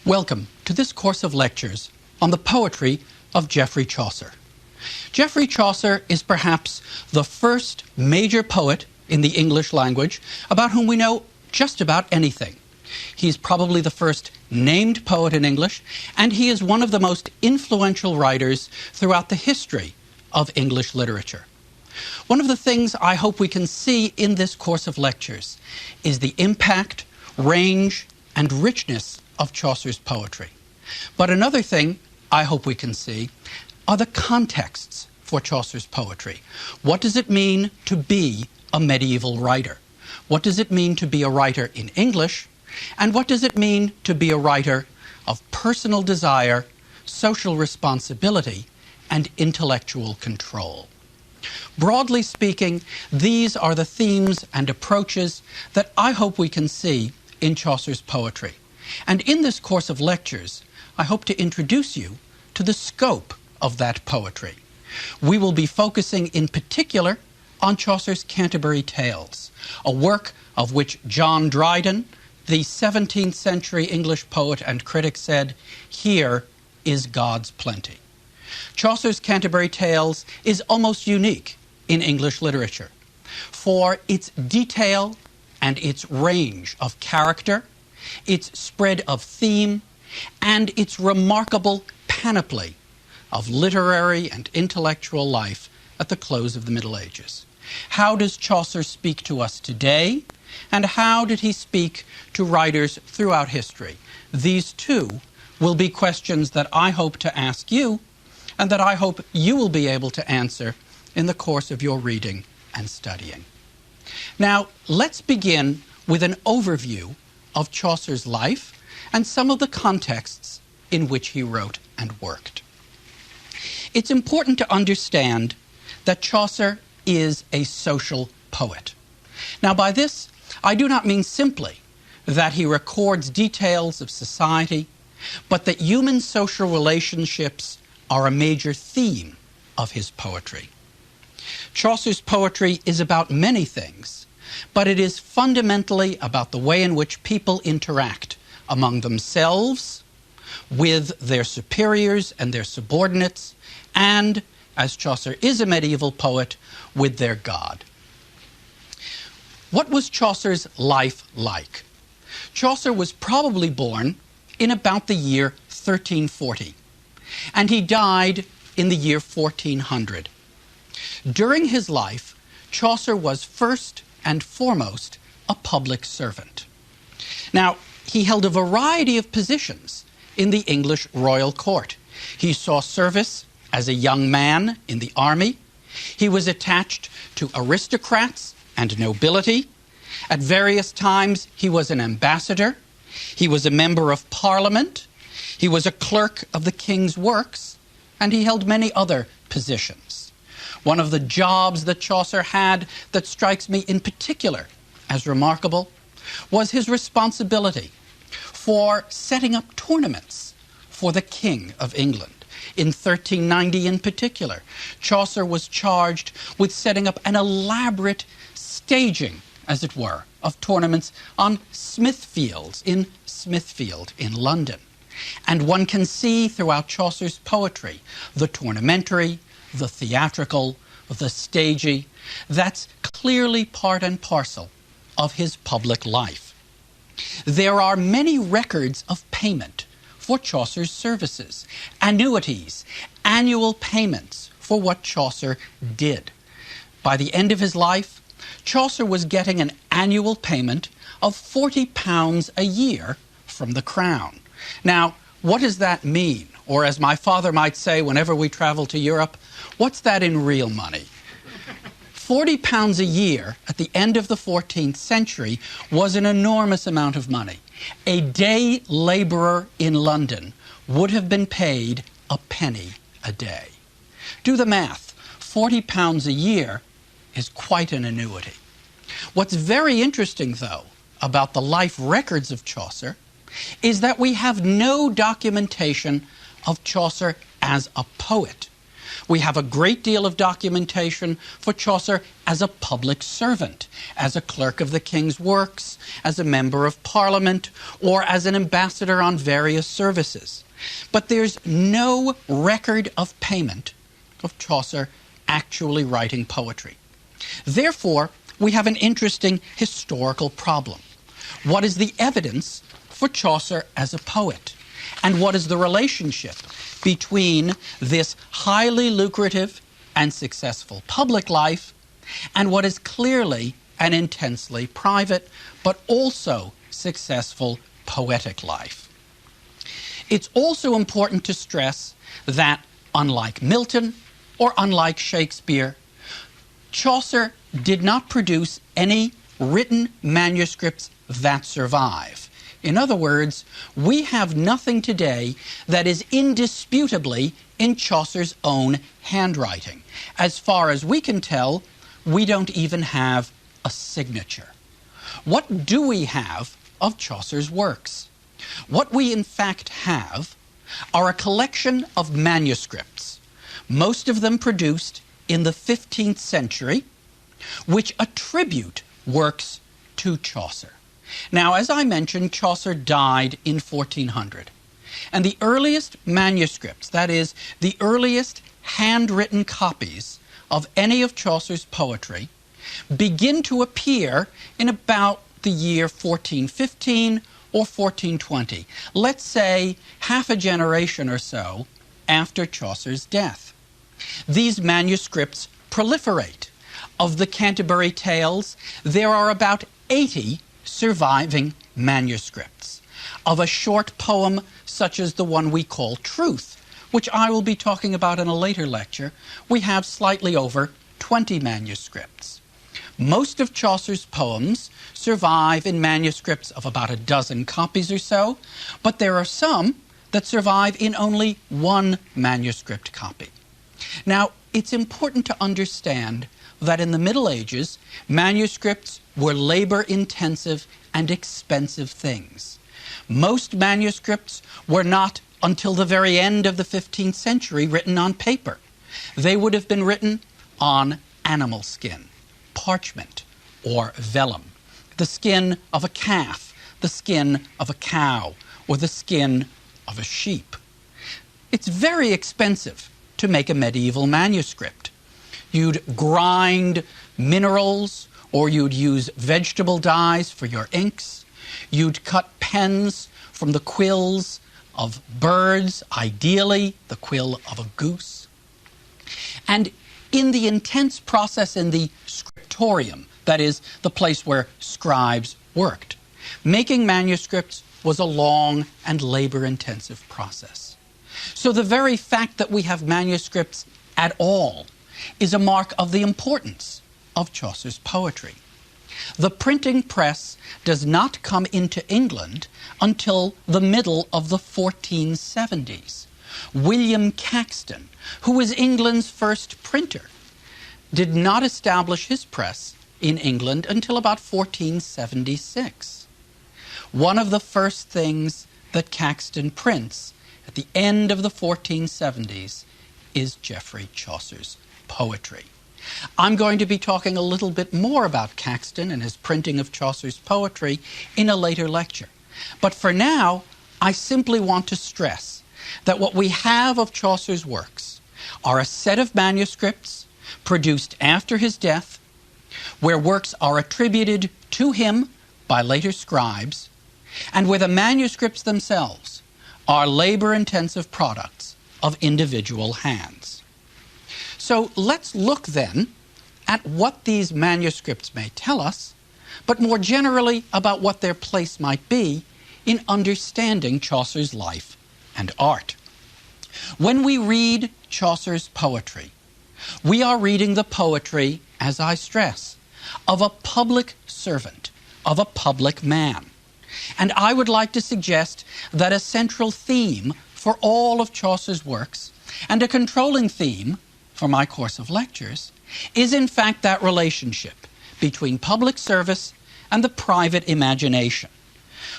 Welcome to this course of lectures on the poetry of Geoffrey Chaucer. Geoffrey Chaucer is perhaps the first major poet in the English language about whom we know just about anything. He's probably the first named poet in English, and he is one of the most influential writers throughout the history of English literature. One of the things I hope we can see in this course of lectures is the impact, range, and richness of Chaucer's poetry. But another thing I hope we can see are the contexts for Chaucer's poetry. What does it mean to be a medieval writer? What does it mean to be a writer in English? And what does it mean to be a writer of personal desire, social responsibility, and intellectual control? Broadly speaking, these are the themes and approaches that I hope we can see in Chaucer's poetry. And in this course of lectures, I hope to introduce you to the scope of that poetry. We will be focusing in particular on Chaucer's Canterbury Tales, a work of which John Dryden, the 17th century English poet and critic, said, "Here is God's plenty." Chaucer's Canterbury Tales is almost unique in English literature for its detail and its range of character, its spread of theme, and its remarkable panoply of literary and intellectual life at the close of the Middle Ages. How does Chaucer speak to us today, and how did he speak to writers throughout history? These too will be questions that I hope to ask you, and that I hope you will be able to answer in the course of your reading and studying. Now, let's begin with an overview of Chaucer's life and some of the contexts in which he wrote and worked. It's important to understand that Chaucer is a social poet. Now, by this, I do not mean simply that he records details of society, but that human social relationships are a major theme of his poetry. Chaucer's poetry is about many things, but it is fundamentally about the way in which people interact among themselves, with their superiors and their subordinates, and, as Chaucer is a medieval poet, with their God. What was Chaucer's life like? Chaucer was probably born in about the year 1340, and he died in the year 1400. During his life, Chaucer was first and foremost a public servant. Now, he held a variety of positions in the English royal court. He saw service as a young man in the army. He was attached to aristocrats and nobility. At various times, he was an ambassador. He was a member of Parliament. He was a clerk of the king's works, and he held many other positions. One of the jobs that Chaucer had that strikes me in particular as remarkable was his responsibility for setting up tournaments for the King of England. In 1390 in particular, Chaucer was charged with setting up an elaborate staging, as it were, of tournaments on Smithfield in London. And one can see throughout Chaucer's poetry the tournamentary, the theatrical, the stagey. That's clearly part and parcel of his public life. There are many records of payment for Chaucer's services, annuities, annual payments for what Chaucer did. By the end of his life, Chaucer was getting an annual payment of £40 a year from the crown. Now, what does that mean? Or as my father might say whenever we travel to Europe, what's that in real money? £40 a year at the end of the 14th century was an enormous amount of money. A day laborer in London would have been paid a penny a day. Do the math. £40 a year is quite an annuity. What's very interesting, though, about the life records of Chaucer is that we have no documentation of Chaucer as a poet. We have a great deal of documentation for Chaucer as a public servant, as a clerk of the king's works, as a member of Parliament, or as an ambassador on various services. But there's no record of payment of Chaucer actually writing poetry. Therefore, we have an interesting historical problem. What is the evidence for Chaucer as a poet? And what is the relationship between this highly lucrative and successful public life and what is clearly an intensely private but also successful poetic life? It's also important to stress that, unlike Milton or unlike Shakespeare, Chaucer did not produce any written manuscripts that survive. In other words, we have nothing today that is indisputably in Chaucer's own handwriting. As far as we can tell, we don't even have a signature. What do we have of Chaucer's works? What we in fact have are a collection of manuscripts, most of them produced in the 15th century, which attribute works to Chaucer. Now, as I mentioned, Chaucer died in 1400. And the earliest manuscripts, that is, the earliest handwritten copies of any of Chaucer's poetry, begin to appear in about the year 1415 or 1420. Let's say half a generation or so after Chaucer's death. These manuscripts proliferate. Of the Canterbury Tales, there are about 80 surviving manuscripts. Of a short poem such as the one we call Truth, which I will be talking about in a later lecture, we have slightly over 20 manuscripts. Most of Chaucer's poems survive in manuscripts of about a dozen copies or so, but there are some that survive in only one manuscript copy. Now, it's important to understand that in the Middle Ages, manuscripts were labor-intensive and expensive things. Most manuscripts were not, until the very end of the 15th century, written on paper. They would have been written on animal skin, parchment, or vellum, the skin of a calf, the skin of a cow, or the skin of a sheep. It's very expensive to make a medieval manuscript. You'd grind minerals, or you'd use vegetable dyes for your inks. You'd cut pens from the quills of birds, ideally the quill of a goose. And in the intense process in the scriptorium, that is, the place where scribes worked, making manuscripts was a long and labor-intensive process. So the very fact that we have manuscripts at all is a mark of the importance of Chaucer's poetry. The printing press does not come into England until the middle of the 1470s. William Caxton, who was England's first printer, did not establish his press in England until about 1476. One of the first things that Caxton prints at the end of the 1470s is Geoffrey Chaucer's poetry. I'm going to be talking a little bit more about Caxton and his printing of Chaucer's poetry in a later lecture. But for now, I simply want to stress that what we have of Chaucer's works are a set of manuscripts produced after his death, where works are attributed to him by later scribes, and where the manuscripts themselves are labor-intensive products of individual hands. So let's look then at what these manuscripts may tell us, but more generally about what their place might be in understanding Chaucer's life and art. When we read Chaucer's poetry, we are reading the poetry, as I stress, of a public servant, of a public man. And I would like to suggest that a central theme for all of Chaucer's works, and a controlling theme for my course of lectures, is in fact that relationship between public service and the private imagination.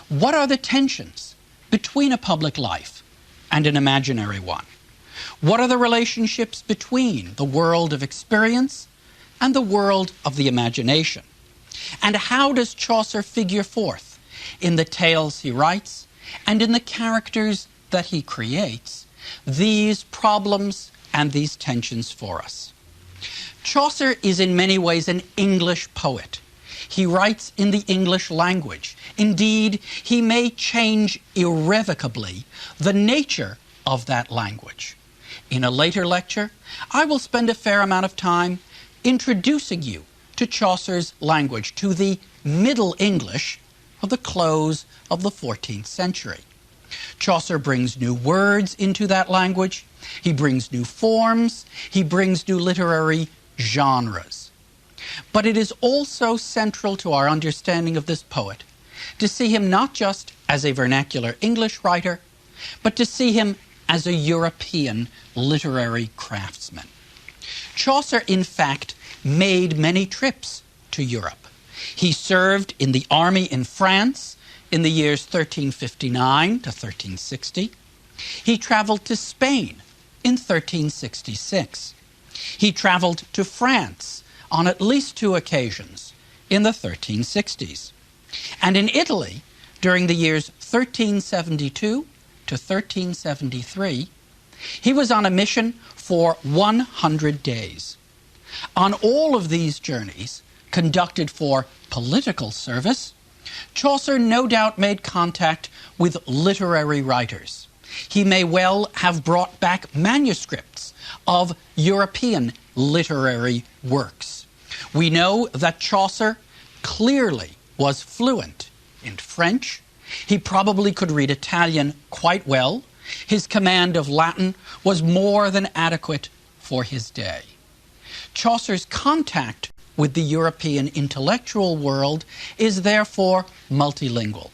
What are the tensions between a public life and an imaginary one? What are the relationships between the world of experience and the world of the imagination? And how does Chaucer figure forth in the tales he writes and in the characters that he creates these problems and these tensions for us? Chaucer is in many ways an English poet. He writes in the English language. Indeed, he may change irrevocably the nature of that language. In a later lecture, I will spend a fair amount of time introducing you to Chaucer's language, to the Middle English of the close of the 14th century. Chaucer brings new words into that language. He brings new forms. He brings new literary genres. But it is also central to our understanding of this poet to see him not just as a vernacular English writer, but to see him as a European literary craftsman. Chaucer, in fact, made many trips to Europe. He served in the army in France in the years 1359 to 1360. He traveled to Spain in 1366. He traveled to France on at least 2 occasions in the 1360s. And in Italy, during the years 1372 to 1373, he was on a mission for 100 days. On all of these journeys, conducted for political service, Chaucer no doubt made contact with literary writers. He may well have brought back manuscripts of European literary works. We know that Chaucer clearly was fluent in French. He probably could read Italian quite well. His command of Latin was more than adequate for his day. Chaucer's contact with the European intellectual world is therefore multilingual.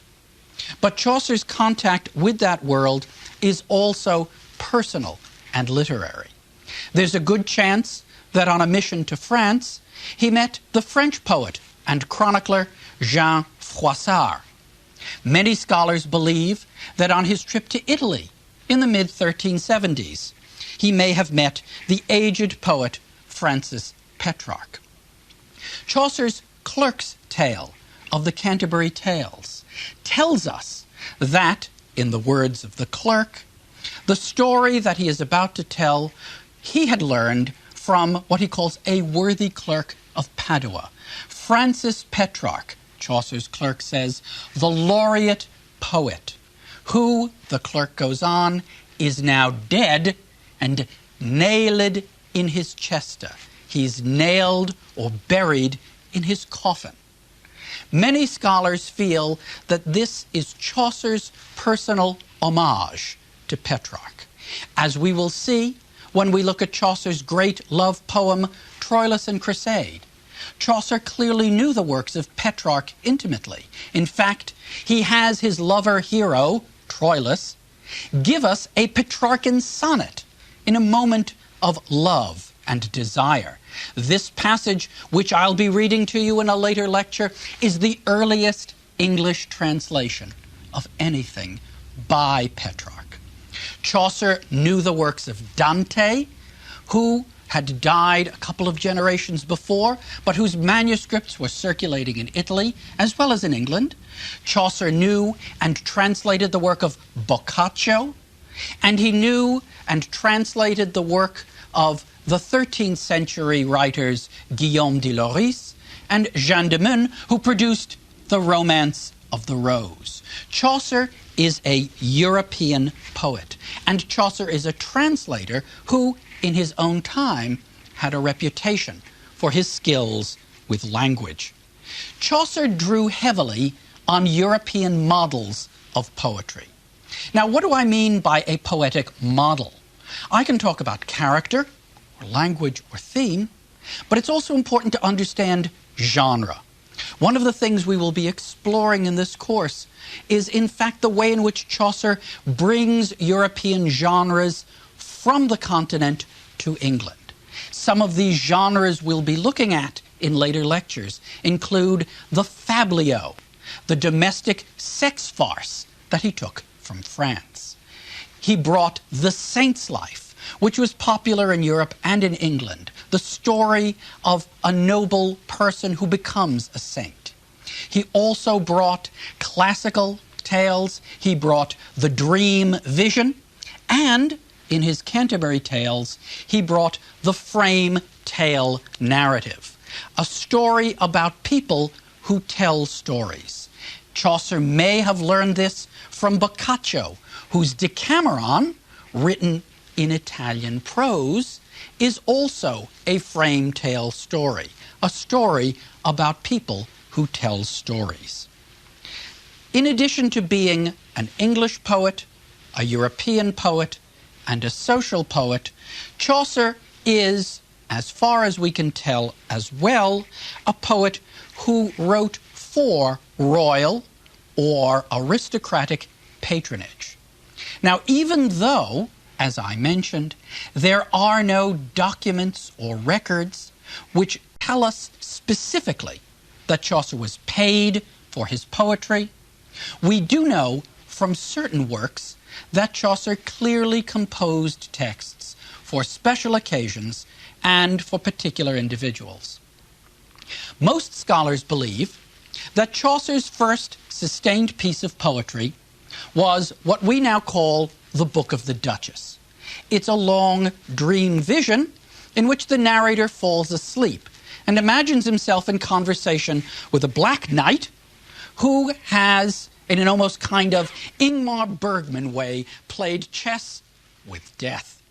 But Chaucer's contact with that world is also personal and literary. There's a good chance that on a mission to France, he met the French poet and chronicler Jean Froissart. Many scholars believe that on his trip to Italy in the mid-1370s, he may have met the aged poet Francis Petrarch. Chaucer's Clerk's Tale of the Canterbury Tales tells us that, in the words of the clerk, the story that he is about to tell he had learned from what he calls a worthy clerk of Padua. Francis Petrarch, Chaucer's clerk says, the laureate poet, who, the clerk goes on, is now dead and nailed in his chester. He's nailed or buried in his coffin. Many scholars feel that this is Chaucer's personal homage to Petrarch. As we will see when we look at Chaucer's great love poem, Troilus and Cressade, Chaucer clearly knew the works of Petrarch intimately. In fact, he has his lover hero, Troilus, give us a Petrarchan sonnet in a moment of love and desire. This passage, which I'll be reading to you in a later lecture, is the earliest English translation of anything by Petrarch. Chaucer knew the works of Dante, who had died a couple of generations before, but whose manuscripts were circulating in Italy as well as in England. Chaucer knew and translated the work of Boccaccio, and he knew and translated the work of the 13th century writers Guillaume de Loris and Jean de Meun, who produced the Romance of the Rose. Chaucer is a European poet, and Chaucer is a translator who, in his own time, had a reputation for his skills with language. Chaucer drew heavily on European models of poetry. Now, what do I mean by a poetic model? I can talk about character, or language, or theme, but it's also important to understand genre. One of the things we will be exploring in this course is, in fact, the way in which Chaucer brings European genres from the continent to England. Some of these genres we'll be looking at in later lectures include the fablio, the domestic sex farce that he took from France. He brought the saint's life, which was popular in Europe and in England, the story of a noble person who becomes a saint. He also brought classical tales, he brought the dream vision, and in his Canterbury tales, he brought the frame tale narrative, a story about people who tell stories. Chaucer may have learned this from Boccaccio, whose Decameron, written in Italian prose, is also a frame tale story, a story about people who tell stories. In addition to being an English poet, a European poet, and a social poet, Chaucer is, as far as we can tell as well, a poet who wrote for royal or aristocratic patronage. Now, even though, as I mentioned, there are no documents or records which tell us specifically that Chaucer was paid for his poetry, we do know from certain works that Chaucer clearly composed texts for special occasions and for particular individuals. Most scholars believe that Chaucer's first sustained piece of poetry was what we now call the Book of the Duchess. It's a long dream vision in which the narrator falls asleep and imagines himself in conversation with a black knight who has, in an almost kind of Ingmar Bergman way, played chess with death.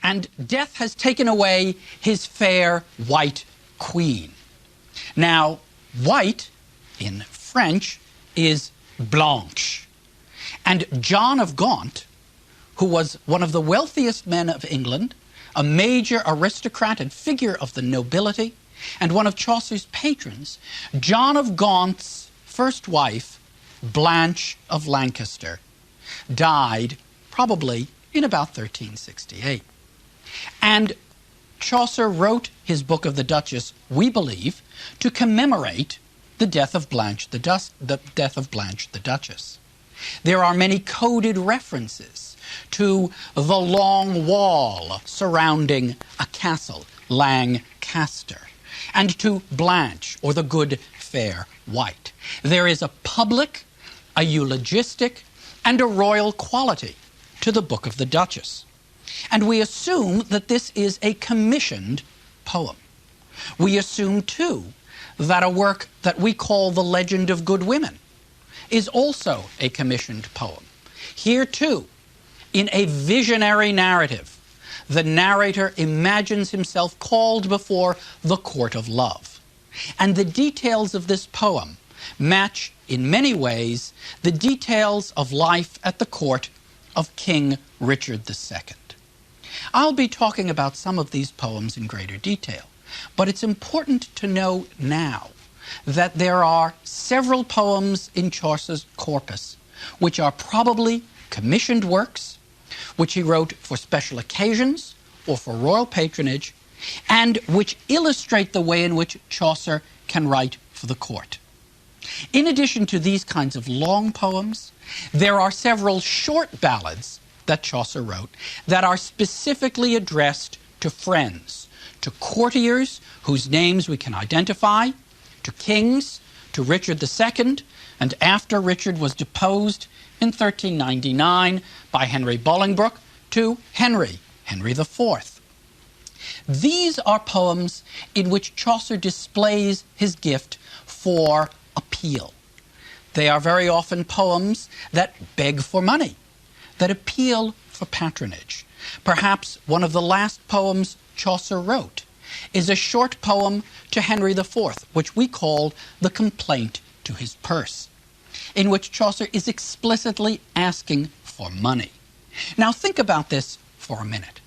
And death has taken away his fair white queen. Now, white in French is blanche. And John of Gaunt, who was one of the wealthiest men of England, a major aristocrat and figure of the nobility, and one of Chaucer's patrons, John of Gaunt's first wife, Blanche of Lancaster, died probably in about 1368. And Chaucer wrote his Book of the Duchess, we believe, to commemorate the death of Blanche the Duchess. There are many coded references to the long wall surrounding a castle, Lancaster, and to Blanche, or the good fair white. There is a public, a eulogistic, and a royal quality to the Book of the Duchess. And we assume that this is a commissioned poem. We assume, too, that a work that we call The Legend of Good Women is also a commissioned poem. Here, too, in a visionary narrative, the narrator imagines himself called before the court of love. And the details of this poem match, in many ways, the details of life at the court of King Richard II. I'll be talking about some of these poems in greater detail, but it's important to know now that there are several poems in Chaucer's corpus which are probably commissioned works, which he wrote for special occasions or for royal patronage, and which illustrate the way in which Chaucer can write for the court. In addition to these kinds of long poems, there are several short ballads that Chaucer wrote that are specifically addressed to friends, to courtiers whose names we can identify, to kings, to Richard II, and after Richard was deposed in 1399 by Henry Bolingbroke, to Henry IV. These are poems in which Chaucer displays his gift for appeal. They are very often poems that beg for money, that appeal for patronage. Perhaps one of the last poems Chaucer wrote is a short poem to Henry IV, which we call The Complaint to His Purse, in which Chaucer is explicitly asking for money. Now think about this for a minute.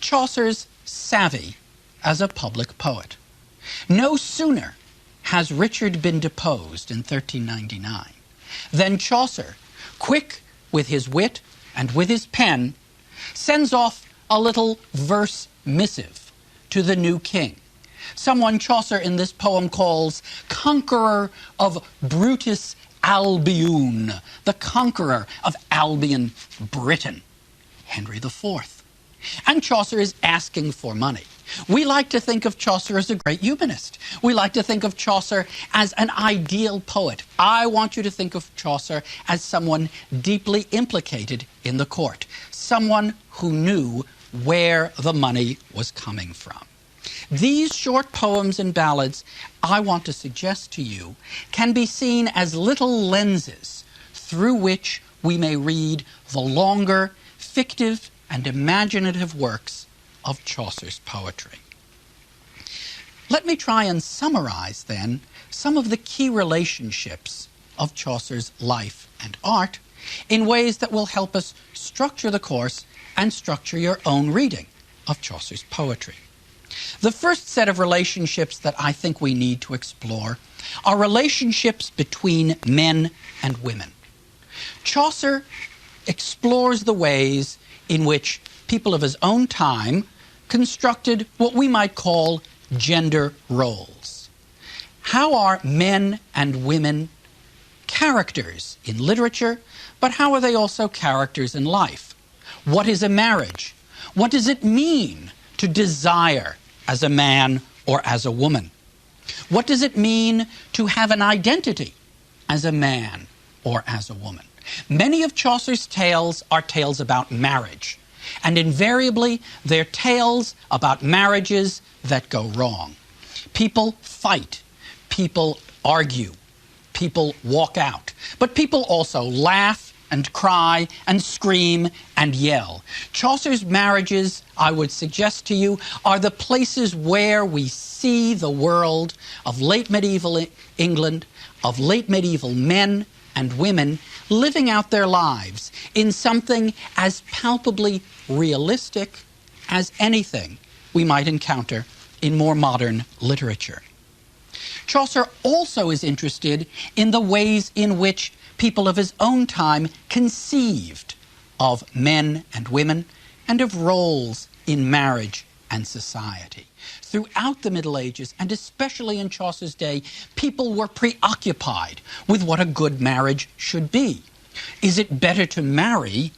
Chaucer's savvy as a public poet. No sooner has Richard been deposed in 1399 than Chaucer, quick with his wit and with his pen, sends off a little verse missive to the new king, someone Chaucer in this poem calls conqueror of Brutus Albion, the conqueror of Albion, Britain, Henry IV. And Chaucer is asking for money. We like to think of Chaucer as a great humanist. We like to think of Chaucer as an ideal poet. I want you to think of Chaucer as someone deeply implicated in the court, someone who knew where the money was coming from. These short poems and ballads, I want to suggest to you, can be seen as little lenses through which we may read the longer, fictive, and imaginative works of Chaucer's poetry. Let me try and summarize, then, some of the key relationships of Chaucer's life and art in ways that will help us structure the course and structure your own reading of Chaucer's poetry. The first set of relationships that I think we need to explore are relationships between men and women. Chaucer explores the ways in which people of his own time constructed what we might call gender roles. How are men and women characters in literature, but how are they also characters in life? What is a marriage? What does it mean to desire as a man or as a woman? What does it mean to have an identity as a man or as a woman? Many of Chaucer's tales are tales about marriage, and invariably they're tales about marriages that go wrong. People fight, people argue, people walk out, but people also laugh and cry and scream and yell. Chaucer's marriages, I would suggest to you, are the places where we see the world of late medieval England, of late medieval men and women living out their lives in something as palpably realistic as anything we might encounter in more modern literature. Chaucer also is interested in the ways in which people of his own time conceived of men and women and of roles in marriage and society. Throughout the Middle Ages, and especially in Chaucer's day, people were preoccupied with what a good marriage should be. Is it better to marry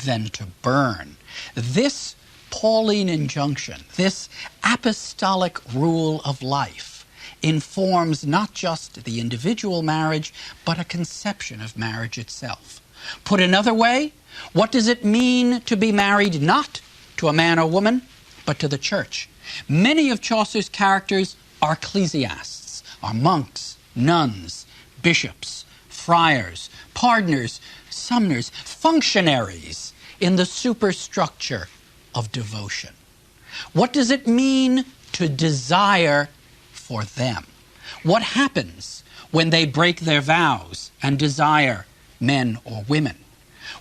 than to burn? This Pauline injunction, this apostolic rule of life, informs not just the individual marriage, but a conception of marriage itself. Put another way, what does it mean to be married not to a man or woman, but to the church? Many of Chaucer's characters are ecclesiasts, are monks, nuns, bishops, friars, pardoners, summoners, functionaries in the superstructure of devotion. What does it mean to desire for them? What happens when they break their vows and desire men or women?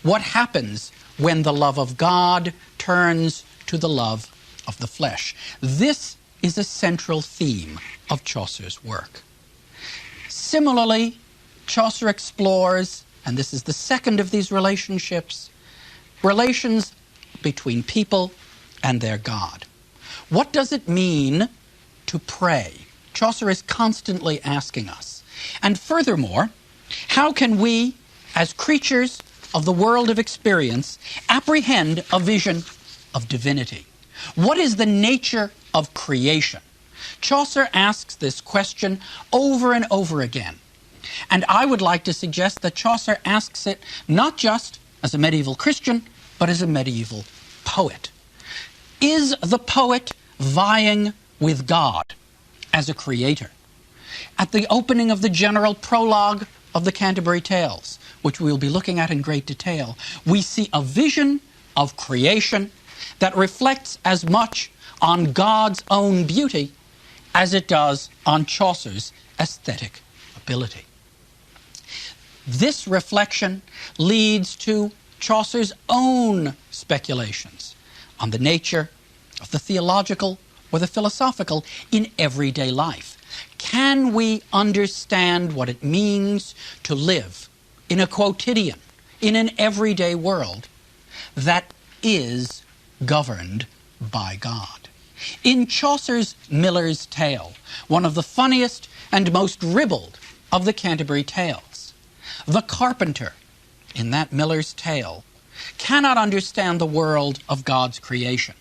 What happens when the love of God turns to the love of the flesh? This is a central theme of Chaucer's work. Similarly, Chaucer explores, and this is the second of these relationships, relations between people and their God. What does it mean to pray? Chaucer is constantly asking us. And furthermore, how can we, as creatures of the world of experience, apprehend a vision of divinity? What is the nature of creation? Chaucer asks this question over and over again. And I would like to suggest that Chaucer asks it not just as a medieval Christian, but as a medieval poet. Is the poet vying with God as a creator? At the opening of the general prologue of the Canterbury Tales, which we will be looking at in great detail, we see a vision of creation that reflects as much on God's own beauty as it does on Chaucer's aesthetic ability. This reflection leads to Chaucer's own speculations on the nature of the theological or the philosophical in everyday life. Can we understand what it means to live in a quotidian, in an everyday world that is governed by God? In Chaucer's Miller's Tale, one of the funniest and most ribald of the Canterbury Tales, the carpenter in that Miller's Tale cannot understand the world of God's creation.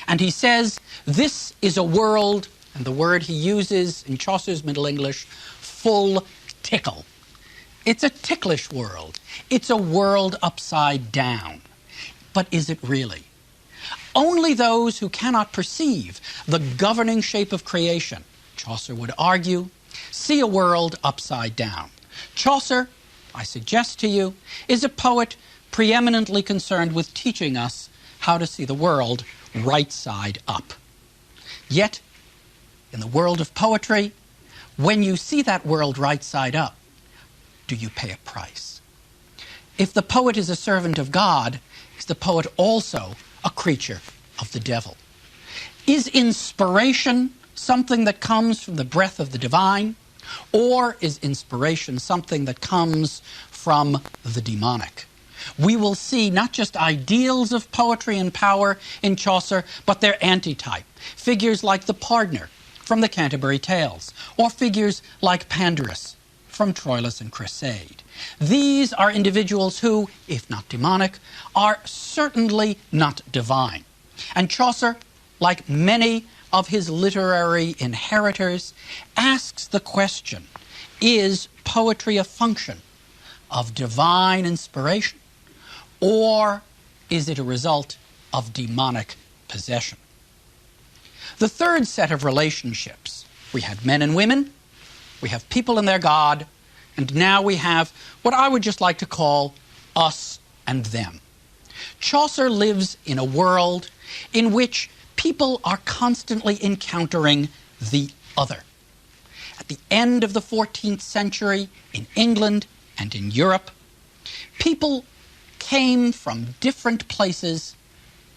And he says, this is a world, and the word he uses in Chaucer's Middle English, full tickle. It's a ticklish world. It's a world upside down. But is it really? Only those who cannot perceive the governing shape of creation, Chaucer would argue, see a world upside down. Chaucer, I suggest to you, is a poet preeminently concerned with teaching us how to see the world right side up. Yet, in the world of poetry, when you see that world right side up, do you pay a price? If the poet is a servant of God, is the poet also a creature of the devil? Is inspiration something that comes from the breath of the divine, or is inspiration something that comes from the demonic? We will see not just ideals of poetry and power in Chaucer, but their antitype. Figures like the Pardoner from the Canterbury Tales, or figures like Pandarus from Troilus and Cressade. These are individuals who, if not demonic, are certainly not divine. And Chaucer, like many of his literary inheritors, asks the question, is poetry a function of divine inspiration, or is it a result of demonic possession? The third set of relationships, we had men and women, we have people and their God, and now we have what I would just like to call us and them. Chaucer lives in a world in which people are constantly encountering the other. At the end of the 14th century, in England and in Europe, people came from different places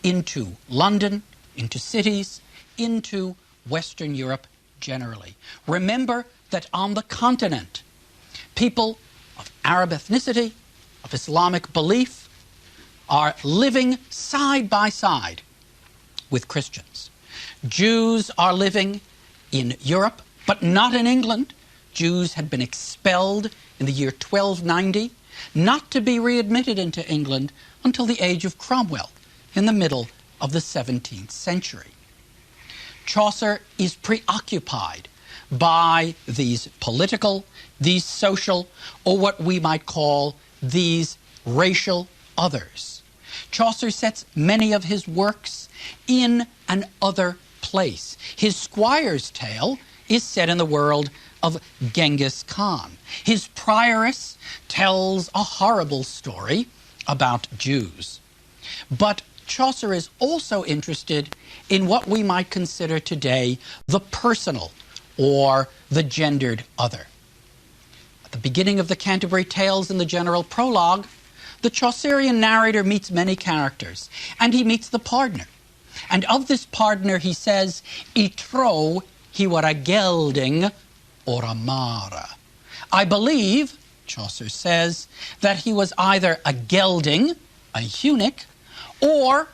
into London, into cities, into Western Europe generally. Remember that on the continent, people of Arab ethnicity, of Islamic belief, are living side by side with Christians. Jews are living in Europe, but not in England. Jews had been expelled in the year 1290, not to be readmitted into England until the age of Cromwell in the middle of the 17th century. Chaucer is preoccupied by these political, these social, or what we might call these racial others. Chaucer sets many of his works in an other place. His Squire's Tale is set in the world of Genghis Khan. His Prioress tells a horrible story about Jews. But Chaucer is also interested in what we might consider today the personal or the gendered other. At the beginning of the Canterbury Tales in the general prologue, the Chaucerian narrator meets many characters, and he meets the Pardoner. And of this Pardoner he says, "I tro he were a gelding or a mara." I believe, Chaucer says, that he was either a gelding, a eunuch, or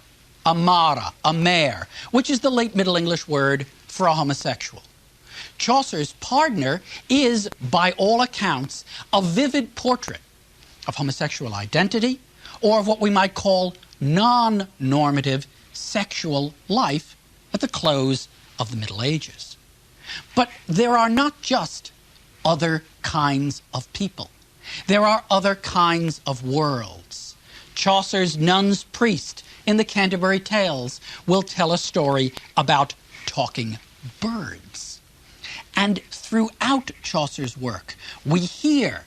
a mara, a mare, which is the late Middle English word for a homosexual. Chaucer's Pardoner is, by all accounts, a vivid portrait of homosexual identity, or of what we might call non-normative sexual life at the close of the Middle Ages. But there are not just other kinds of people. There are other kinds of worlds. Chaucer's Nun's Priest in the Canterbury Tales will tell a story about talking birds. And throughout Chaucer's work, we hear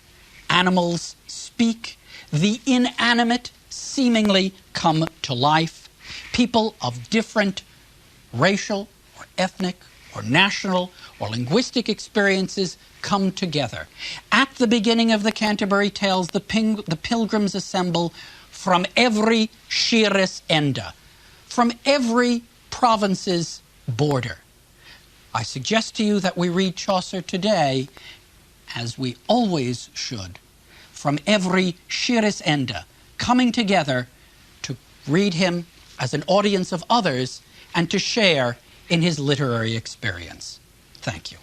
animals speak, the inanimate seemingly come to life, people of different racial or ethnic or national or linguistic experiences come together. At the beginning of the Canterbury Tales, the pilgrims assemble from every shires enda, from every province's border. I suggest to you that we read Chaucer today, as we always should, from every shires enda, coming together to read him as an audience of others and to share in his literary experience. Thank you.